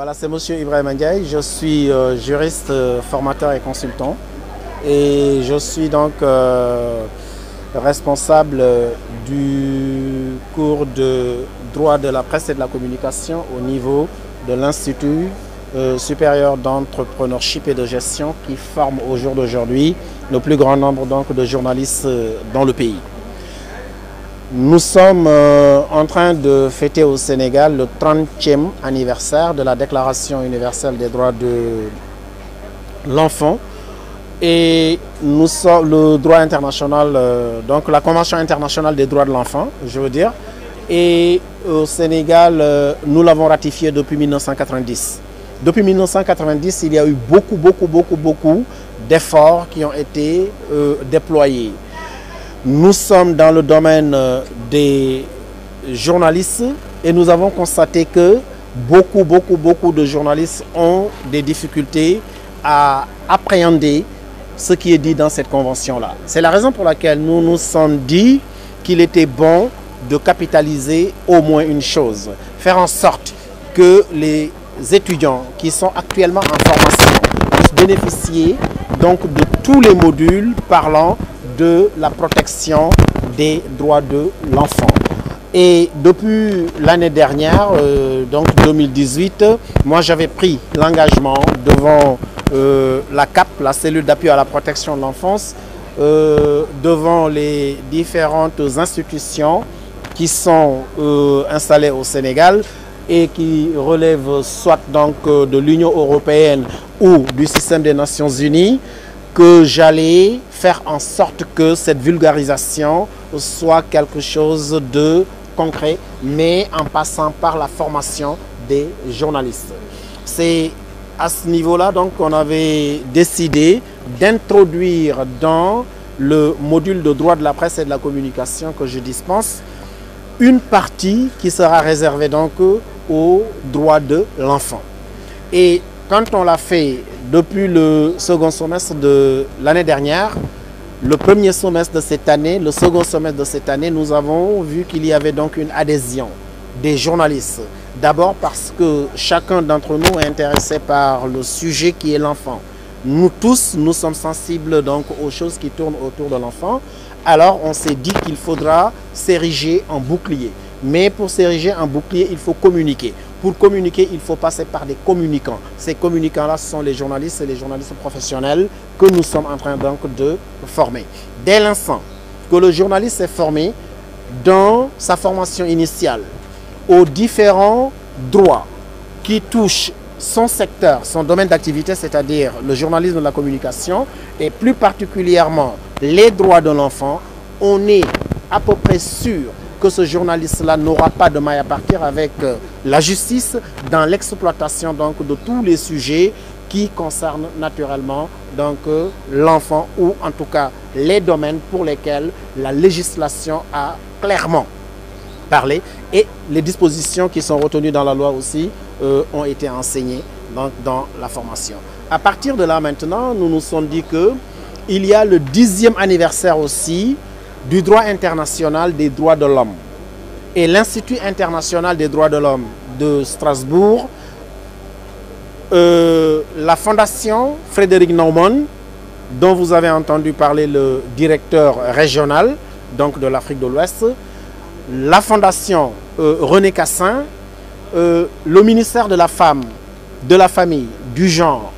Voilà, c'est Monsieur Ibrahim Ndiaye. Je suis juriste, formateur et consultant. Et je suis donc responsable du cours de droit de la presse et de la communication au niveau de l'Institut supérieur d'entrepreneurship et de gestion qui forme au jour d'aujourd'hui le plus grand nombre donc, de journalistes dans le pays. Nous sommes en train de fêter au Sénégal le 30e anniversaire de la Déclaration universelle des droits de l'enfant et nous sommes le droit international, donc la Convention internationale des droits de l'enfant, je veux dire, et au Sénégal, nous l'avons ratifié depuis 1990. Depuis 1990, il y a eu beaucoup d'efforts qui ont été déployés. Nous sommes dans le domaine des journalistes et nous avons constaté que beaucoup de journalistes ont des difficultés à appréhender ce qui est dit dans cette convention-là. C'est la raison pour laquelle nous nous sommes dit qu'il était bon de capitaliser au moins une chose, faire en sorte que les étudiants qui sont actuellement en formation puissent bénéficier donc de tous les modules parlant de la protection des droits de l'enfant. Et depuis l'année dernière, donc 2018, moi j'avais pris l'engagement devant la CAP, la cellule d'appui à la protection de l'enfance, devant les différentes institutions qui sont installées au Sénégal et qui relèvent soit donc de l'Union européenne ou du système des Nations Unies, que j'allais faire en sorte que cette vulgarisation soit quelque chose de concret, mais en passant par la formation des journalistes. C'est à ce niveau-là donc qu'on avait décidé d'introduire dans le module de droit de la presse et de la communication que je dispense une partie qui sera réservée donc aux droits de l'enfant. Et quand on l'a fait depuis le second semestre de l'année dernière, le premier semestre de cette année, le second semestre de cette année, nous avons vu qu'il y avait donc une adhésion des journalistes. D'abord parce que chacun d'entre nous est intéressé par le sujet qui est l'enfant. Nous tous, nous sommes sensibles donc aux choses qui tournent autour de l'enfant. Alors on s'est dit qu'il faudra s'ériger en bouclier. Mais pour s'ériger en bouclier, il faut communiquer. Pour communiquer, il faut passer par des communicants. Ces communicants-là, ce sont les journalistes et les journalistes professionnels que nous sommes en train donc de former. Dès l'instant que le journaliste est formé dans sa formation initiale aux différents droits qui touchent son secteur, son domaine d'activité, c'est-à-dire le journalisme de la communication et plus particulièrement les droits de l'enfant, on est à peu près sûr que ce journaliste-là n'aura pas de maille à partir avec la justice dans l'exploitation donc de tous les sujets qui concernent naturellement donc l'enfant ou en tout cas les domaines pour lesquels la législation a clairement parlé et les dispositions qui sont retenues dans la loi aussi ont été enseignées donc, dans la formation. À partir de là maintenant, nous nous sommes dit qu'il y a le 10e anniversaire aussi du droit international des droits de l'homme. Et l'Institut international des droits de l'homme de Strasbourg, la fondation Frédéric Naumann, dont vous avez entendu parler le directeur régional donc de l'Afrique de l'Ouest, la fondation René Cassin, le ministère de la Femme, de la Famille, du Genre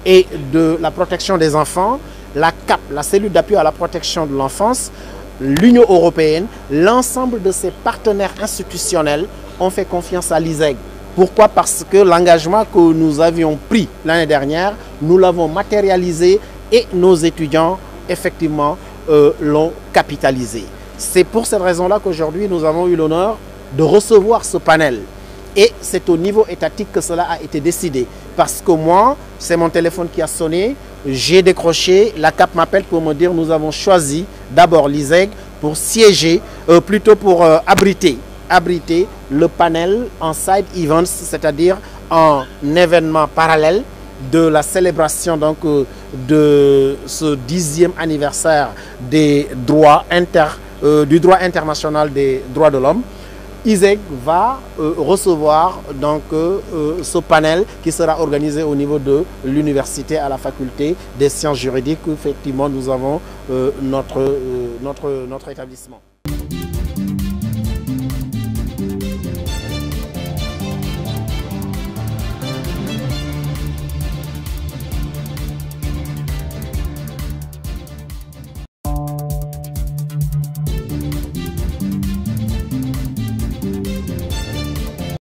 et de la protection des enfants, la CAP, la cellule d'appui à la protection de l'enfance, l'Union européenne, l'ensemble de ses partenaires institutionnels ont fait confiance à l'ISEG. Pourquoi? Parce que l'engagement que nous avions pris l'année dernière, nous l'avons matérialisé et nos étudiants, effectivement, l'ont capitalisé. C'est pour cette raison-là qu'aujourd'hui, nous avons eu l'honneur de recevoir ce panel. Et c'est au niveau étatique que cela a été décidé. Parce que moi, c'est mon téléphone qui a sonné, j'ai décroché, la CAP m'appelle pour me dire nous avons choisi d'abord l'ISEG pour siéger, plutôt pour abriter le panel en side events, c'est-à-dire en événement parallèle de la célébration donc, de ce 10e anniversaire des droits du droit international des droits de l'homme. ISEG va recevoir donc ce panel qui sera organisé au niveau de l'université à la faculté des sciences juridiques où effectivement nous avons notre établissement.